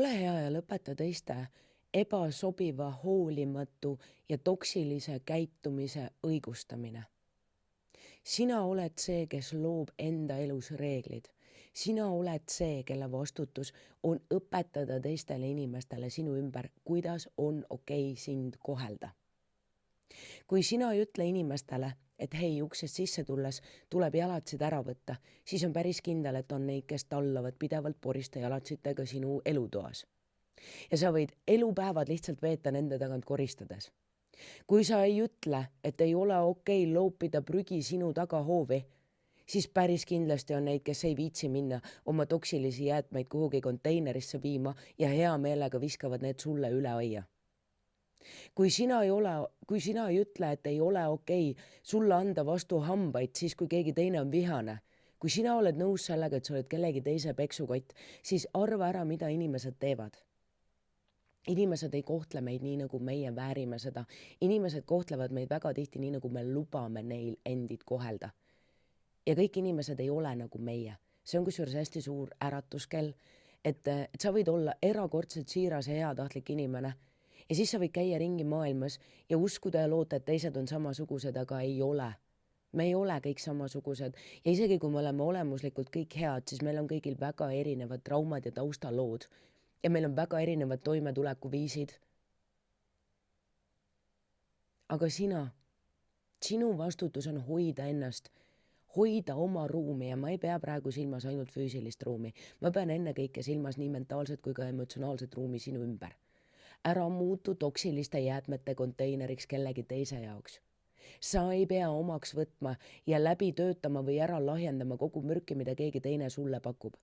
ole hea ja lõpeta teiste ebasobiva, hoolimatu ja toksilise käitumise õigustamine. Sina oled see, kes loob enda elus reeglid. Sina oled see, kelle vastutus on õpetada teistele inimestele sinu ümber, kuidas on okei sind kohelda. Kui sina ei ütle inimestele, et hei, uksest sisse tulles tuleb jalatsid ära võtta, siis on päris kindel, et on neid, kes tallavad pidevalt poriste jalatsitega sinu elutoas. Ja sa võid elupäevad lihtsalt veeta nende tagant koristades. Kui sa ei ütle, et ei ole okei loopida prügi sinu tagahoovi, siis päris kindlasti on neid, kes ei viitsi minna oma toksilisi jäätmeid kuhugi konteinerisse viima ja hea meelega viskavad need sulle üle aia. Kui sina ei ütle, et ei ole okei sulle anda vastu hambaid siis, kui keegi teine on vihane, kui sina oled nõus sellega, et sa oled kellegi teise peksukott, siis arva ära, mida inimesed teevad. Inimesed ei kohtle meid nii, nagu meie väärime seda. Inimesed kohtlevad meid väga tihti nii, nagu me lubame neil endid kohelda. Ja kõik inimesed ei ole nagu meie. See on kusjuures hästi suur äratuskell, et sa võid olla erakordselt siiras ja heatahtlik inimene ja siis sa võid käia ringi maailmas ja uskuda ja loota, et teised on samasugused, aga ei ole. Me ei ole kõik samasugused ja isegi kui me oleme olemuslikult kõik head, siis meil on kõigil väga erinevad traumad ja taustalood ja meil on väga erinevad toimetulekuviisid. Aga sinu vastutus on hoida ennast, hoida oma ruumi ja ma ei pea praegu silmas ainult füüsilist ruumi. Ma pean ennekõike silmas nii mentaalset kui ka emotsionaalset ruumi sinu ümber. Ära muutu toksiliste jäätmete konteineriks kellegi teise jaoks. Sa ei pea omaks võtma ja läbi töötama või ära lahjendama kogu mürki, mida keegi teine sulle pakub.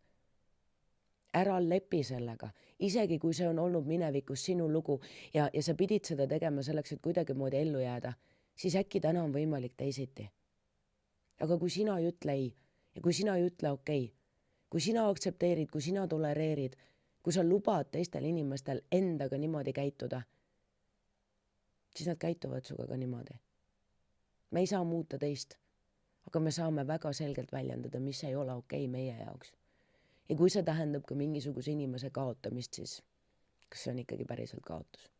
Ära lepi sellega, isegi kui see on olnud minevikus sinu lugu ja sa pidid seda tegema selleks, et kuidagimoodi ellu jääda, siis äkki täna on võimalik teisiti. Aga kui sina ei ütle ei ja kui sina ei ütle okei, kui sina aktsepteerid, kui sina tolereerid, kui sa lubad teistel inimestel endaga niimoodi käituda, siis nad käituvad suga ka niimoodi. Me ei saa muuta teist, aga me saame väga selgelt väljendada, mis ei ole okei meie jaoks. Ja kui see tähendab ka mingisuguse inimese kaotamist, siis kas see on ikkagi päriselt kaotus?